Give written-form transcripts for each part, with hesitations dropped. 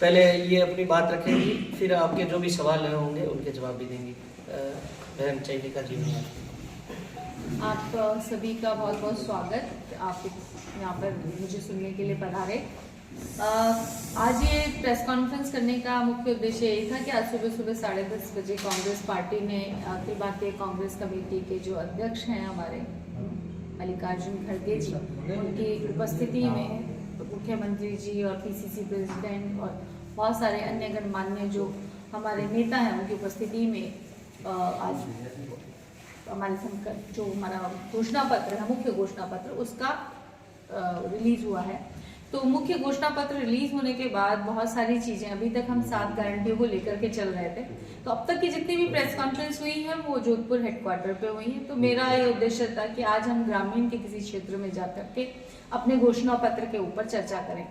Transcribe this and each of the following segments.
पहले ये अपनी बात रखेंगी, फिर आपके जो भी सवाल होंगे उनके जवाब भी देंगी। बहन चैनिका जी, आप सभी का बहुत बहुत स्वागत। आप यहाँ पर मुझे सुनने के लिए पधारे। आज ये प्रेस कॉन्फ्रेंस करने का मुख्य उद्देश्य यही था कि आज सुबह सुबह 10:30 बजे कांग्रेस पार्टी ने अखिल भारतीय कांग्रेस कमेटी के जो अध्यक्ष हैं हमारे मल्लिकार्जुन खड़गे जी, उनकी उपस्थिति में मुख्यमंत्री जी और पीसीसी प्रेसिडेंट और बहुत सारे अन्य गणमान्य जो हमारे नेता हैं उनकी उपस्थिति में आज हमारे जो हमारा घोषणा पत्र है, मुख्य घोषणा पत्र, उसका रिलीज हुआ है। तो मुख्य घोषणा पत्र रिलीज होने के बाद बहुत सारी चीजें, अभी तक हम 7 गारंटियों को लेकर के चल रहे थे, तो अब तक की जितनी भी प्रेस कॉन्फ्रेंस हुई है वो जोधपुर हेडक्वार्टर पे हुई है। तो मेरा ये उद्देश्य था कि आज हम ग्रामीण के किसी क्षेत्र में जाकर के अपने घोषणा पत्र के ऊपर चर्चा करें।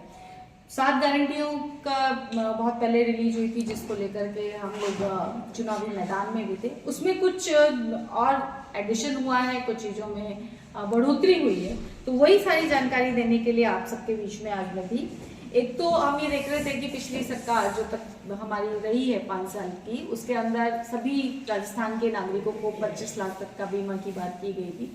7 गारंटियों का बहुत पहले रिलीज हुई थी, जिसको लेकर के हम लोग चुनावी मैदान में भी थे। उसमें कुछ और एडिशन हुआ है, कुछ चीजों में बढ़ोतरी हुई है, तो वही सारी जानकारी देने के लिए आप सबके बीच में आज मैं थी। एक तो हम ये देख रहे थे कि पिछली सरकार जो तक हमारी रही है 5 साल की, उसके अंदर सभी राजस्थान के नागरिकों को 25 लाख तक का बीमा की बात की गई थी।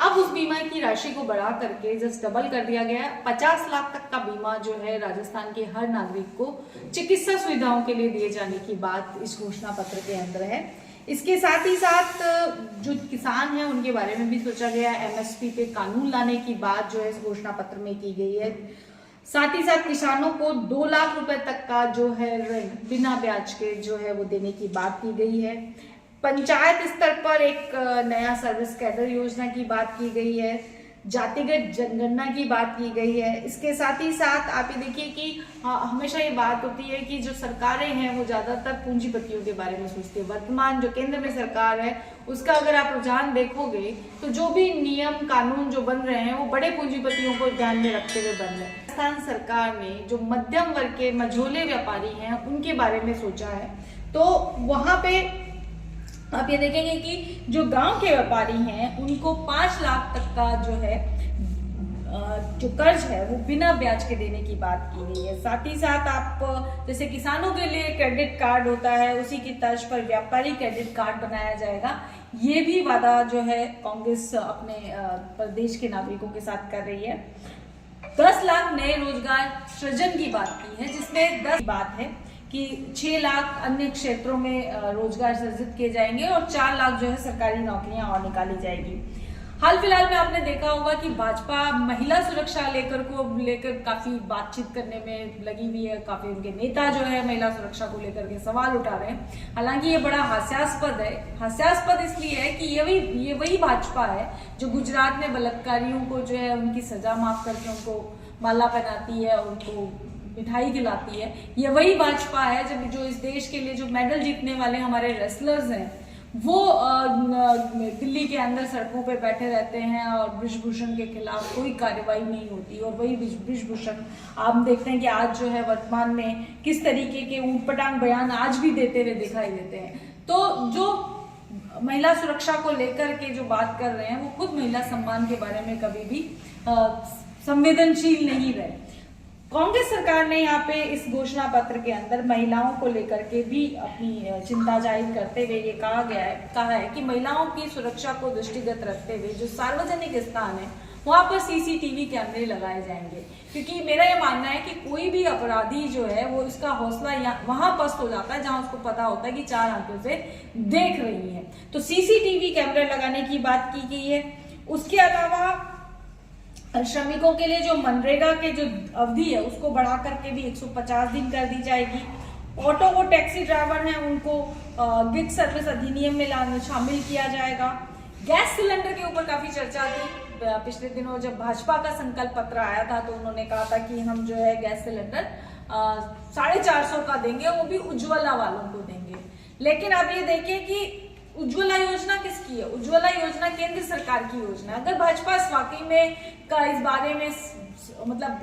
अब उस बीमा की राशि को बढ़ा करके जस्ट डबल कर दिया गया है। 50 लाख तक का बीमा जो है राजस्थान के हर नागरिक को चिकित्सा सुविधाओं के लिए दिए जाने की बात इस घोषणा पत्र के अंदर है। इसके साथ ही साथ जो किसान हैं उनके बारे में भी सोचा गया। एमएसपी पे कानून लाने की बात जो है इस घोषणा पत्र में की गई है। साथ ही साथ किसानों को 2 लाख रुपए तक का जो है बिना ब्याज के जो है वो देने की बात की गई है। पंचायत स्तर पर एक नया सर्विस कैडर योजना की बात की गई है। जातिगत जनगणना की बात की गई है। इसके साथ ही साथ आप ये देखिए कि हमेशा ये बात होती है कि जो सरकारें हैं वो ज्यादातर पूंजीपतियों के बारे में सोचती है। वर्तमान जो केंद्र में सरकार है उसका अगर आप रुझान देखोगे तो जो भी नियम कानून जो बन रहे हैं वो बड़े पूंजीपतियों को ध्यान में रखते हुए बन रहे हैं। राजस्थान सरकार ने जो मध्यम वर्ग के मझोले व्यापारी हैं उनके बारे में सोचा है। तो वहां पे आप ये देखेंगे कि जो गांव के व्यापारी हैं उनको 5 लाख तक का जो है जो कर्ज है वो बिना ब्याज के देने की बात की गई है। साथ ही साथ आप जैसे किसानों के लिए क्रेडिट कार्ड होता है, उसी की तर्ज पर व्यापारी क्रेडिट कार्ड बनाया जाएगा। ये भी वादा जो है कांग्रेस अपने प्रदेश के नागरिकों के साथ कर रही है। 10 लाख नए रोजगार सृजन की बात की है, जिसमें 10 बात है कि 6 लाख अन्य क्षेत्रों में रोजगार सृजित किए जाएंगे और 4 लाख जो है सरकारी नौकरियां और निकाली जाएगी। हाल फिलहाल में आपने देखा होगा कि भाजपा महिला सुरक्षा लेकर काफी बातचीत करने में लगी हुई है। काफी उनके नेता जो है महिला सुरक्षा को लेकर के सवाल उठा रहे हैं। हालांकि ये बड़ा हास्यास्पद है। हास्यास्पद इसलिए है कि ये वही भाजपा है जो गुजरात में बलात्कारियों को जो है उनकी सजा माफ करके उनको माला पहनाती है, उनको मिठाई खिलाती है। ये वही भाजपा है जब जो इस देश के लिए जो मेडल जीतने वाले हमारे रेसलर्स हैं वो दिल्ली के अंदर सड़कों पे बैठे रहते हैं और ब्रिजभूषण के खिलाफ कोई कार्रवाई नहीं होती। और वही ब्रिजभूषण आप देखते हैं कि आज जो है वर्तमान में किस तरीके के ऊटपटांग बयान आज भी देते हुए दिखाई देते हैं। तो जो महिला सुरक्षा को लेकर के जो बात कर रहे हैं वो खुद महिला सम्मान के बारे में कभी भी संवेदनशील नहीं रहे। कांग्रेस सरकार ने यहाँ पे इस घोषणा पत्र के अंदर महिलाओं को लेकर के भी अपनी चिंता जाहिर करते हुए ये कहा है कि महिलाओं की सुरक्षा को दृष्टिगत रखते हुए जो सार्वजनिक स्थान है वहां पर सीसीटीवी कैमरे लगाए जाएंगे। क्योंकि मेरा ये मानना है कि कोई भी अपराधी जो है वो इसका हौसला वहां पस्त हो जाता है जहां उसको पता होता है कि 4 आंखों से देख रही है। तो सीसीटीवी कैमरे लगाने की बात की गई है। उसके अलावा श्रमिकों के लिए जो मनरेगा के जो अवधि है उसको बढ़ा करके भी 150 दिन कर दी जाएगी। ऑटो वो टैक्सी ड्राइवर हैं उनको गिग सर्विस अधिनियम में शामिल किया जाएगा। गैस सिलेंडर के ऊपर काफी चर्चा थी। पिछले दिनों जब भाजपा का संकल्प पत्र आया था तो उन्होंने कहा था कि हम जो है गैस सिलेंडर 450 का देंगे, वो भी उज्ज्वला वालों को देंगे। लेकिन आप ये देखिए कि उज्ज्वला योजना किसकी है? उज्ज्वला योजना केंद्र सरकार की योजना है। अगर भाजपा इस वाकई में इस बारे में मतलब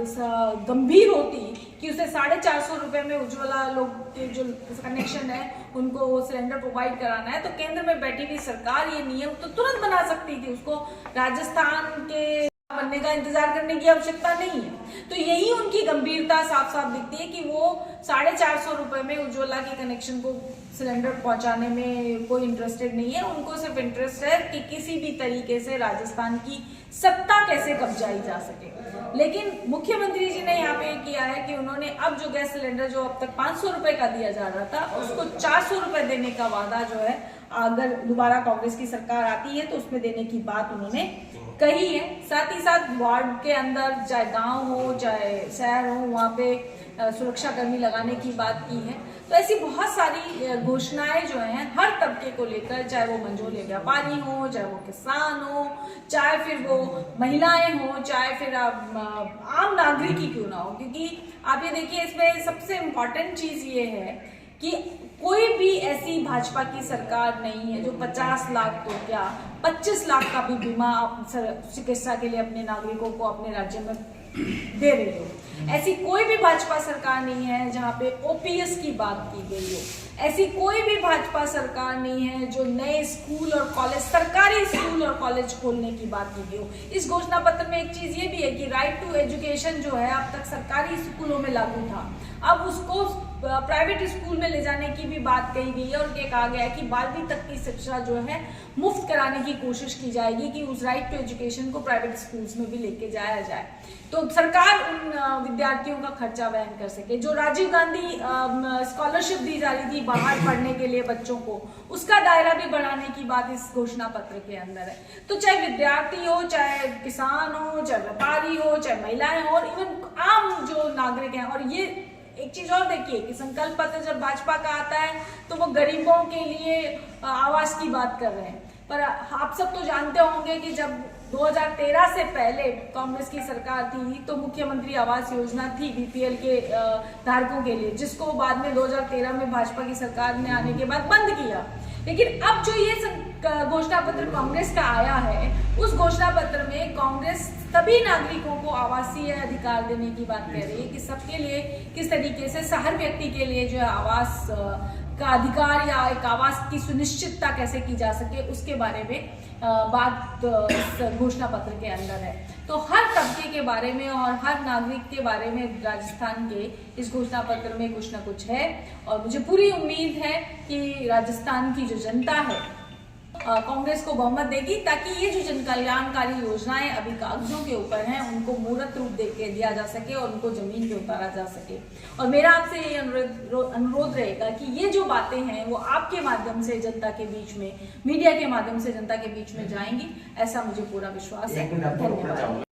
गंभीर होती कि उसे 450 रुपए में उज्ज्वला लोग के जो कनेक्शन है उनको वो सिलेंडर प्रोवाइड कराना है, तो केंद्र में बैठी हुई सरकार ये नियम तो तुरंत बना सकती थी। उसको राजस्थान के बनने का इंतजार करने की आवश्यकता नहीं है। तो यही उनकी गंभीरता साफ साफ दिखती है कि वो 450 रुपए में उज्ज्वला के कनेक्शन को सिलेंडर पहुंचाने में कोई इंटरेस्टेड नहीं है। उनको सिर्फ इंटरेस्ट है कि किसी भी तरीके से राजस्थान की सत्ता कैसे कब्जाई जा सके। लेकिन मुख्यमंत्री जी ने यहाँ पे किया है कि उन्होंने अब जो गैस सिलेंडर जो अब तक 500 रुपए का दिया जा रहा था उसको 400 रुपए देने का वादा जो है, अगर दोबारा कांग्रेस की सरकार आती है तो उसमें देने की बात उन्होंने कही है। साथ ही साथ वार्ड के अंदर चाहे गांव हो चाहे शहर हो वहां पे सुरक्षा कर्मी लगाने की बात की है। तो ऐसी बहुत सारी घोषणाएं जो हैं हर तबके को लेकर, चाहे वो मंझोले व्यापारी हो, चाहे वो किसान हो, चाहे फिर वो महिलाएं हो, चाहे फिर आम नागरिक ही क्यों ना हो। क्योंकि आप ये देखिए इसमें सबसे इम्पोर्टेंट चीज ये है कि कोई भी ऐसी भाजपा की सरकार नहीं है जो 50 लाख तो क्या 25 लाख का भी बीमा चिकित्सा के लिए अपने नागरिकों को अपने राज्य में दे रही हो। ऐसी कोई भी भाजपा सरकार नहीं है जहां पे ओपीएस की बात की गई हो। ऐसी कोई भी भाजपा सरकार नहीं है जो नए स्कूल और कॉलेज, सरकारी स्कूल और कॉलेज खोलने की बात की गई हो। इस घोषणा पत्र में एक चीज ये भी है कि राइट टू एजुकेशन जो है अब तक सरकारी स्कूलों में लागू था, अब उसको प्राइवेट स्कूल में ले जाने की भी बात कही गई है। और ये कहा गया है कि 12वीं तक की शिक्षा जो है मुफ्त कराने की कोशिश की जाएगी कि उस राइट टू एजुकेशन को प्राइवेट स्कूल्स में भी लेके जाया जाए, तो सरकार उन विद्यार्थियों का खर्चा वहन कर सके। जो राजीव गांधी स्कॉलरशिप दी जा रही थी बाहर पढ़ने के लिए बच्चों को, उसका दायरा भी बढ़ाने की बात इस घोषणा पत्र के अंदर है। तो चाहे विद्यार्थी हो, चाहे किसान हो, चाहे व्यापारी हो, चाहे महिलाएं हो, और इवन आम जो नागरिक हैं। और ये एक चीज और देखिए कि संकल्प पत्र जब भाजपा का आता है तो वो गरीबों के लिए आवास की बात कर रहे हैं, पर आप सब तो जानते होंगे कि जब 2013 से पहले कांग्रेस की सरकार थी तो मुख्यमंत्री आवास योजना थी बीपीएल के धारकों के लिए, जिसको बाद में 2013 में भाजपा की सरकार ने आने के बाद बंद किया। लेकिन अब जो ये घोषणा पत्र कांग्रेस का आया है, उस घोषणा पत्र में कांग्रेस सभी नागरिकों को आवासीय अधिकार देने की बात कह रही है कि सबके लिए किस तरीके से हर व्यक्ति के लिए जो है आवास का अधिकार या एक आवास की सुनिश्चितता कैसे की जा सके, उसके बारे में बात इस घोषणा पत्र के अंदर है। तो हर तबके के बारे में और हर नागरिक के बारे में राजस्थान के इस घोषणा पत्र में कुछ ना कुछ है। और मुझे पूरी उम्मीद है कि राजस्थान की जो जनता है कांग्रेस को बहुमत देगी, ताकि ये जो जन कल्याणकारी योजनाएं अभी कागजों के ऊपर हैं उनको मूर्त रूप देके दिया जा सके और उनको जमीन पे उतारा जा सके। और मेरा आपसे ये अनुरोध रहेगा कि ये जो बातें हैं वो आपके माध्यम से जनता के बीच में, मीडिया के माध्यम से जनता के बीच में जाएंगी, ऐसा मुझे पूरा विश्वास है। धन्यवाद।